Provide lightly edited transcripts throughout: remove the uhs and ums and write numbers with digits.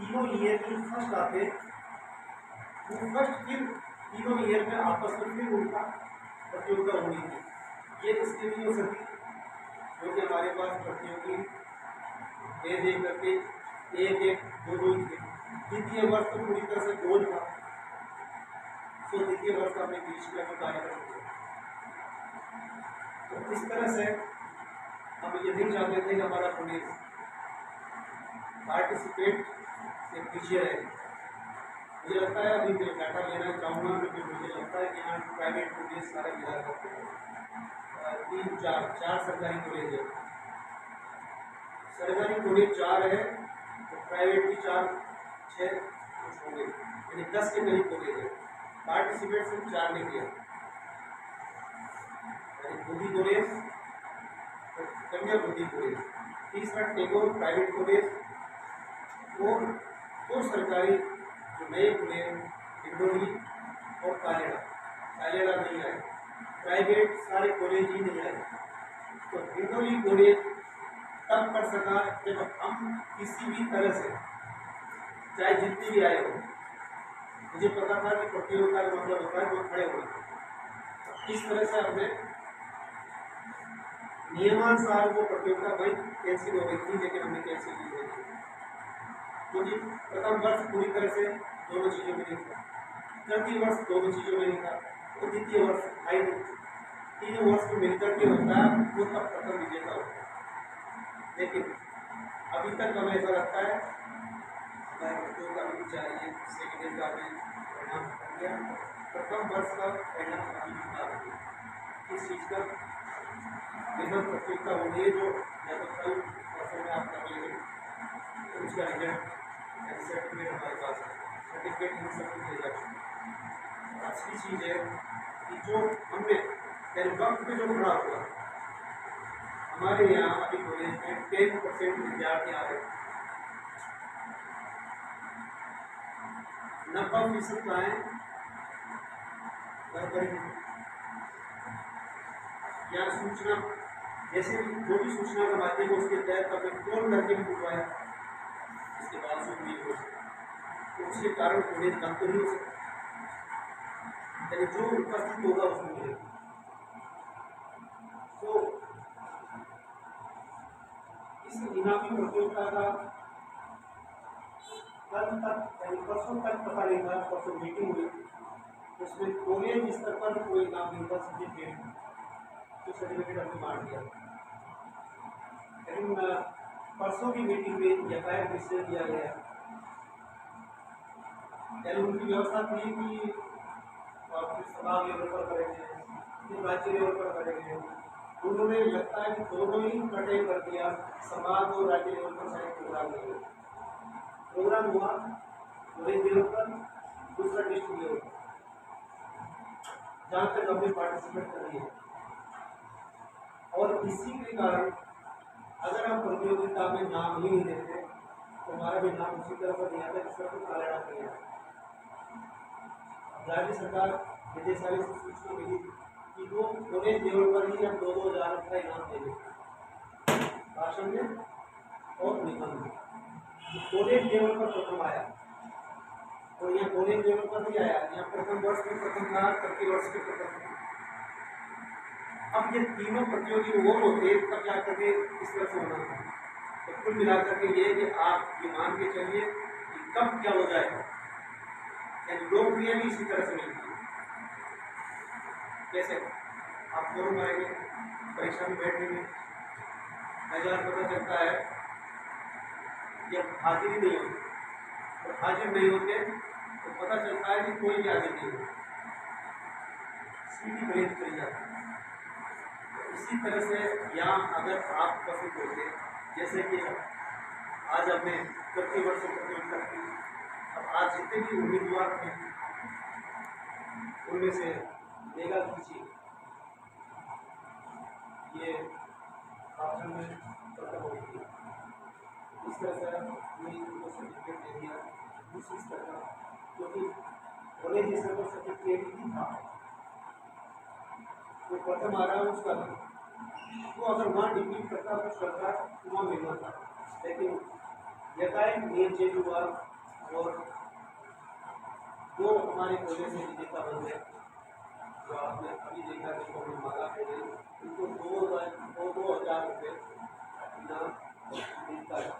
तीनों ईयर की फर्स्ट आते, वो फर्स्ट फिर तीनों ईयर में आपस में फिर उनका प्रतियोगिता होनी थी। ये इसके लिए हो सकती क्योंकि हमारे पास प्रतियोगी दे करके एक दो दो ही थे। द्वितीय वर्ष तो पूरी तरह से गोल था, तो द्वितीय वर्ष का अपने बीच में कार्यक्रम किया। तो इस तरह से हम ये नहीं चाहते थे कि हमारा पुलिस पार्टिसिपेट से पीछे रहे। मुझे लगता है अभी जो डाटा लेना चाहूँगा, क्योंकि मुझे लगता है कि यहाँ प्राइवेट कॉलेज सारे मिला करते हैं 3-4 सरकारी कॉलेज है। सरकारी कॉलेज 4 है, तो प्राइवेट भी 4-6 कुछ होंगे, यानी 10 के करीब कॉलेज है। पार्टिसिपेट सिर्फ 4 ने किया, यानी बुद्धि कॉलेज, कन्या बुद्धि कॉलेज, तीसरा टेगोर प्राइवेट कॉलेज, और 2 सरकारी जो नए खुले इंडोरी और कालेड़ा नहीं आए। प्राइवेट सारे कॉलेज ही नहीं आए। तो इंडोरी कॉलेज तब कर सका जब हम किसी भी तरह से, चाहे जितने भी आए हो, मुझे पता था कि प्रतियोगिता का मतलब होता है वो खड़े होना। इस तरह से हमने नियमानुसार वो प्रतियोगिता भाई कैंसिल हो गई थी, लेकिन हमने कैंसिल की गई थी क्योंकि प्रथम वर्ष पूरी तरह से दोनों चीज़ों में नहीं था, तृतीय वर्ष दोनों चीज़ों में नहीं था, और द्वितीय वर्ष आई नहीं। तीनों वर्ष को मिलकर के होता है वो तब प्रथम विजेता होता है। लेकिन अभी तक हमें ऐसा लगता है प्रतियोगिता भी चाहिए, सेकेंड का भी परिणाम कर दिया, प्रथम वर्ष का परिणाम अभी बता रही इस चीज़ का निबंध प्रतियोगिता हो गई है, जो या तो कल परसों में आप कर लेंगे, तो उसका रिजल्ट सर्टिफिकेट हमारे पास है। सर्टिफिकेट इन सब कुछ ले जा चुके। अच्छी चीज़ है कि जो हमने वक्त में जो खड़ा हुआ, हमारे यहाँ अभी कॉलेज में 10% विद्यार्थी आ रहे, 90% का है या सूचना, जैसे जो भी सूचना का माध्यम है उसके तहत कभी फोन करके भी बुलवाया, इसके बावजूद भी हो सकता, तो उसके कारण कॉलेज बंद तो नहीं हो सकता, यानी जो उपस्थित होगा उसमें मिलेगा। तो इस इनामी प्रतियोगिता का कल तक यानी परसों तक पता नहीं था, परसों मीटिंग हुई, उसमें कॉलेज स्तर पर कोई इनाम नहीं था, सर्टिफिकेट, तो सर्टिफिकेट हमने बांट दिया। लेकिन परसों की मीटिंग में यथायथ निश्चय किया गया, यानी उनकी व्यवस्था थी कि सभा लेवल पर करेंगे, फिर राज्य लेवल पर करेंगे। उन्होंने लगता है कि दोनों ही कटे कर दिया, समाज और राज्य लेवल पर सारे प्रोग्राम हुआ, कॉलेज लेवल पर, दूसरा डिस्ट्रिक्ट लेवल पर, जहाँ तक हमने पार्टिसिपेट कर लिया। और इसी के कारण अगर हम प्रतियोगिता में नाम ही नहीं देते तो हमारा भी नाम उसी तरह पर नहीं आता जिस तरह कालेड़ा किया। राज्य सरकार विदेशाली से सूचना मिली कि वो कॉलेज लेवल पर ही हम 2,000 का इनाम देंगे, भाषण में और निबंध में। कॉलेज लेवल पर प्रथम आया, और यहाँ कॉलेज लेवल पर नहीं आया, यहाँ प्रथम वर्ष में प्रथम था, तृतीय वर्ष में प्रथम था। अब ये तीनों प्रतियोगी वो होते तब जाकर के इस तरह से होना था। तो कुल मिलाकर के ये कि आप ये मान के चलिए कि कब क्या हो जाएगा, यानी लोकप्रिय भी इसी तरह से मिलती है। जैसे आप फॉर्म भरेंगे, परीक्षा में बैठेंगे, हजार पता चलता है कि हाजिर ही नहीं होते, और हाजिर नहीं होते तो पता चलता है कि कोई भी हाजिर नहीं होता, सीधी ब्रेक चली जाती है। इसी तरह से यहाँ अगर आप पसंद होते, जैसे कि आज हमने प्रति वर्ष प्रतियोगिता की, अब आज जितने भी उम्मीदवार थे उनमें से मेगा खींची ये ऑप्शन में खत्म हो गई। इस तरह से उनको सर्टिफिकेट दे दिया दूसरी स्तर का, क्योंकि कॉलेज स्तर पर सर्टिफिकेट ही था, वो प्रथम आ रहा है उसका था, वो अगर वहाँ डिग्री करता कुछ करता तो वहाँ मिलना था। लेकिन यथाएं मेन चेंज हुआ और दो हमारे कोले से विजेता बन गए, जो आपने अभी देखा जिसको हम माला बोले, उनको 2,000 रुपये इनाम मिलता है।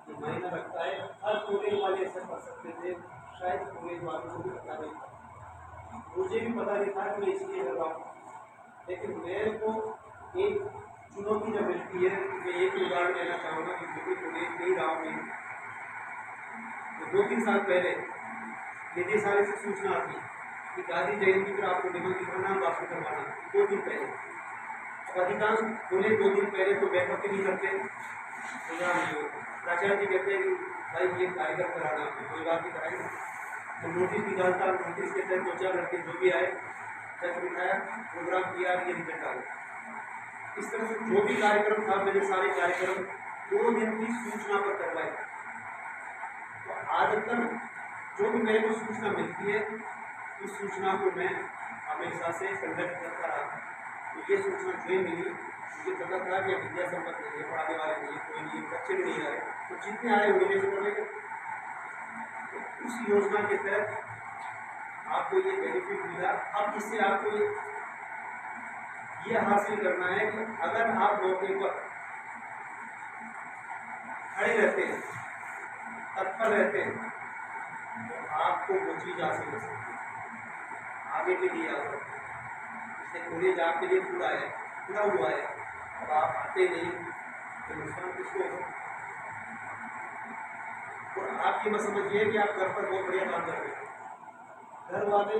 ये महीना लगता है, हर कोले वाले ऐसा कर सकते थे, शायद कोले वालों को भी पता नहीं था, मुझे भी पता नहीं था कि मैं इसलिए कर रहा हूँ। लेकिन मेरे को एक चुनौती जब मिलती है, मैं एक उदाहरण देना चाहूँगा कि जो भी कोले नहीं रहा हूँ। तो 2-3 साल पहले निदेशालय से सूचना आती कि गांधी जयंती पर आपको निबंधित नाम वापस करवाना, 2 दिन पहले। अब अधिकांश बोले 2 दिन पहले तो बैकअप ही नहीं करते, तैयार नहीं होते। प्राचार्य जी कहते हैं कि भाई ये कार्यक्रम कराना, कोई बात नहीं कराएंगे। तो नोटिस निकालता, नोटिस के तहत 2-4 लड़के जो भी आए, चेक बिठाया, प्रोग्राम किया, ये रिजल्ट आ गया। इस तरह से जो भी कार्यक्रम था, मैंने सारे कार्यक्रम 2 दिन की सूचना पर करवाए। तो आदतन जो भी मेरे को सूचना मिलती है, उस सूचना को मैं हमेशा से कंडक्ट करता रहा। तो ये सूचना जो मिली, मुझे पता था कि विद्या संपत्ति नहीं है, पढ़ाने वाले नहीं, कोई नहीं, बच्चे भी नहीं आए, तो जितने आए उन्हें से पढ़ेंगे। तो उस योजना के तहत आपको ये बेनिफिट मिला। अब इससे आपको ये हासिल करना है कि अगर आप मौके पर खड़े रहते हैं, तत्पर रहते हैं, तो आपको वो चीज हासिल हो सकती है, आगे के लिए आ सकती है। इससे कॉलेज आपके लिए पूरा हुआ है। अब आप आते नहीं तो नुकसान किसको होगा। और आप ये मत समझिए कि आप घर पर बहुत बढ़िया काम कर रहे हैं, घर वाले